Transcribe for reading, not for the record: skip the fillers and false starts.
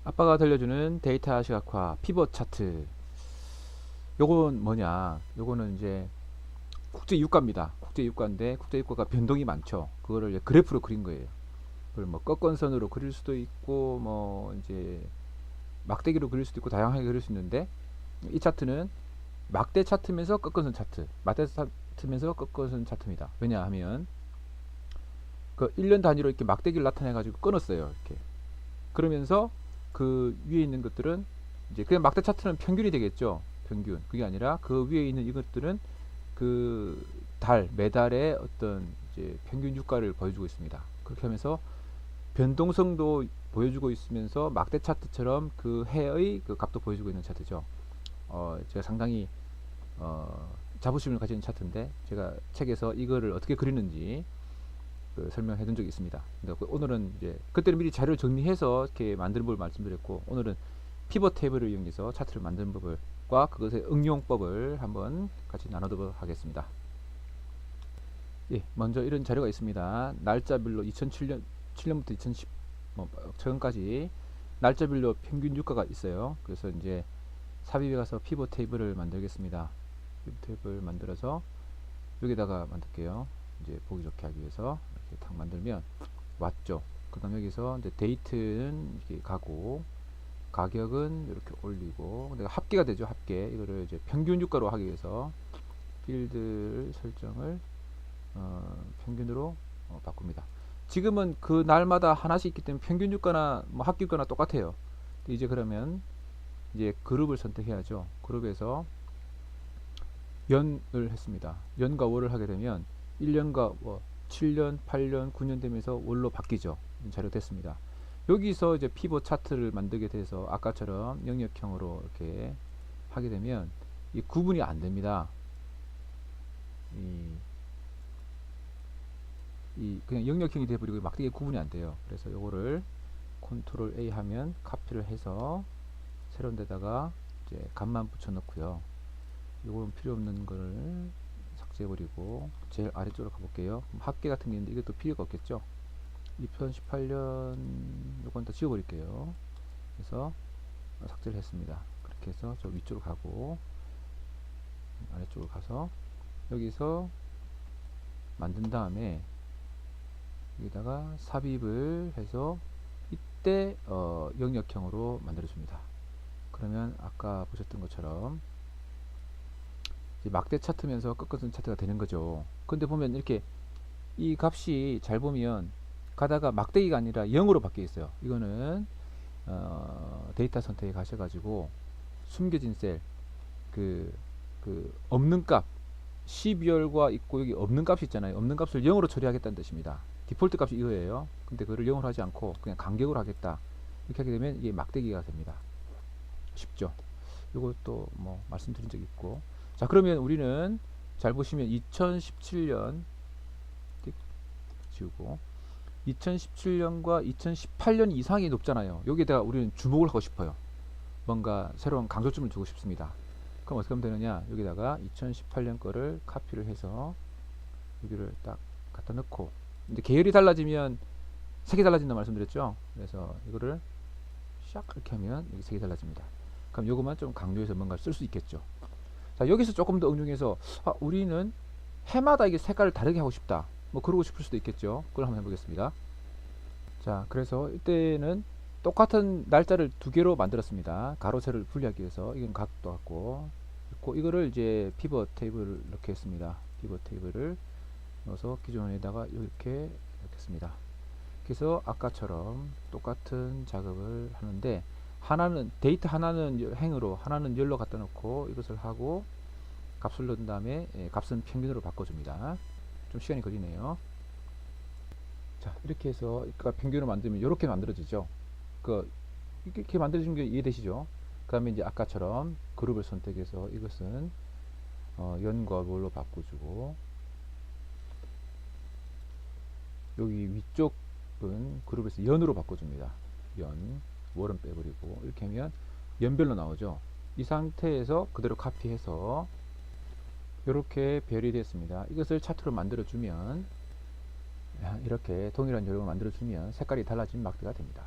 아빠가 들려주는 데이터 시각화 피벗 차트. 요건 뭐냐? 요거는 이제 국제 유가입니다. 국제 유가인데 국제 유가가 변동이 많죠. 그거를 이제 그래프로 그린 거예요. 그걸 뭐 꺾은선으로 그릴 수도 있고 뭐 이제 막대기로 그릴 수도 있고 다양하게 그릴 수 있는데, 이 차트는 막대 차트면서 꺾은선 차트, 막대 차트면서 꺾은선 차트입니다. 왜냐하면 그 1년 단위로 이렇게 막대기를 나타내 가지고 끊었어요. 이렇게. 그러면서 그 위에 있는 것들은 이제 그냥 막대 차트는 평균이 되겠죠. 평균. 그게 아니라 그 위에 있는 이것들은 그 달, 매달의 어떤 이제 평균 유가를 보여주고 있습니다. 그렇게 하면서 변동성도 보여주고 있으면서 막대 차트처럼 그 해의 그 값도 보여주고 있는 차트죠. 제가 상당히 자부심을 가지는 차트인데, 제가 책에서 이거를 어떻게 그리는지 그 설명해 둔 적이 있습니다. 근데 오늘은 이제 그때는 미리 자료를 정리해서 이렇게 만드는 법을 말씀드렸고, 오늘은 피벗 테이블을 이용해서 차트를 만드는 법과 그것의 응용법을 한번 같이 나눠보도록 하겠습니다. 예, 먼저 이런 자료가 있습니다. 날짜별로 2007년부터 2010 최근까지 날짜별로 평균 유가가 있어요. 그래서 이제 삽입에 가서 피벗 테이블을 만들겠습니다. 피벗 테이블 만들어서 여기다가 만들게요. 이제 보기 좋게 하기 위해서 이렇게 딱 만들면 왔죠. 그 다음 여기서 이제 데이트는 이렇게 가고, 가격은 이렇게 올리고, 내가 합계가 되죠. 합계. 이거를 이제 평균 유가로 하기 위해서 필드 설정을 평균으로 바꿉니다. 지금은 그 날마다 하나씩 있기 때문에 평균 유가나 뭐 합계 유가나 똑같아요. 이제 그러면 이제 그룹을 선택해야죠. 그룹에서 연을 했습니다. 연과 월을 하게 되면 1년과 7년, 8년, 9년 되면서 월로 바뀌죠. 자료 됐습니다. 여기서 이제 피벗 차트를 만들게 돼서 아까처럼 영역형으로 이렇게 하게 되면 이 구분이 안 됩니다. 이 그냥 영역형이 돼버리고 막대기 구분이 안 돼요. 그래서 요거를 컨트롤 A 하면 카피를 해서 새로운 데다가 이제 값만 붙여 넣고요. 요거는 필요 없는 거를 삭제해버리고 제일 아래쪽으로 가볼게요. 합계 같은 게 있는데 이것도 필요가 없겠죠. 2018년 요건 다 지워버릴게요. 그래서 삭제를 했습니다. 그렇게 해서 저 위쪽으로 가고 아래쪽으로 가서 여기서 만든 다음에 여기다가 삽입을 해서 이때 영역형으로 만들어줍니다. 그러면 아까 보셨던 것처럼 막대 차트면서 꺾어선 차트가 되는 거죠. 근데 보면 이렇게 이 값이 잘 보면 가다가 막대기가 아니라 0으로 바뀌어 있어요. 이거는 데이터 선택에 가셔가지고 숨겨진 셀, 그 없는 값 12월과 있고 여기 없는 값이 있잖아요. 없는 값을 0으로 처리하겠다는 뜻입니다. 디폴트 값이 이거예요. 근데 그걸 0으로 하지 않고 그냥 간격으로 하겠다. 이렇게 하게 되면 이게 막대기가 됩니다. 쉽죠? 이것도 뭐 말씀드린 적이 있고. 자, 그러면 우리는 잘 보시면 2017년 지우고 2017년과 2018년 이상이 높잖아요. 여기에다가 우리는 주목을 하고 싶어요. 뭔가 새로운 강조점을 주고 싶습니다. 그럼 어떻게 하면 되느냐? 여기다가 2018년 거를 카피를 해서 여기를 딱 갖다 넣고, 근데 계열이 달라지면 색이 달라진다 말씀드렸죠. 그래서 이거를 샥 이렇게 하면 여기 색이 달라집니다. 그럼 요것만 좀 강조해서 뭔가 쓸 수 있겠죠. 자, 여기서 조금 더 응용해서 우리는 해마다 이게 색깔을 다르게 하고 싶다, 뭐 그러고 싶을 수도 있겠죠. 그걸 한번 해보겠습니다. 자, 그래서 이때는 똑같은 날짜를 두 개로 만들었습니다. 가로 세로를 분리하기 위해서. 이건 각도 같고, 이거를 이제 피벗 테이블을 넣겠습니다. 피벗 테이블을 넣어서 기존에다가 이렇게 넣겠습니다. 그래서 아까처럼 똑같은 작업을 하는데, 하나는 데이터 하나는 행으로 하나는 열로 갖다 놓고 이것을 하고 값을 넣은 다음에 값은 평균으로 바꿔줍니다. 좀 시간이 걸리네요. 자, 이렇게 해서 평균을 만들면 이렇게 만들어지죠. 이렇게 만들어진 게 이해되시죠? 그 다음에 이제 아까처럼 그룹을 선택해서 이것은 연과 월로 바꿔주고, 여기 위쪽은 그룹에서 연으로 바꿔줍니다. 연, 월은 빼버리고, 이렇게 하면 연별로 나오죠. 이 상태에서 그대로 카피해서 이렇게 별이 됐습니다. 이것을 차트로 만들어주면, 이렇게 동일한 요령을 만들어주면 색깔이 달라진 막대가 됩니다.